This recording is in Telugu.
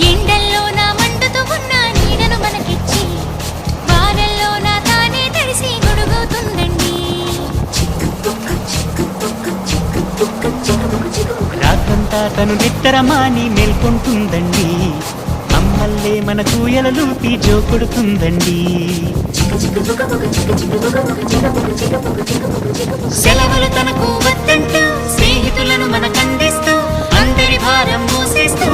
ఎండల్లో నా మండుతూ ఉన్న నీడను మనకిచ్చి వానల్లో నా తానే తడిసి గొడుగుతుందండి. రాత్రంతా తను నిద్రమాని మేల్కొంటుందండి. మమ్మల్లే మన కూయలలూపి జోకొడుతుందండి. సెలవులు తనకు వద్దంటూ స్నేహితులను మనకందిస్తూ అందరి భారం మోసేస్తూ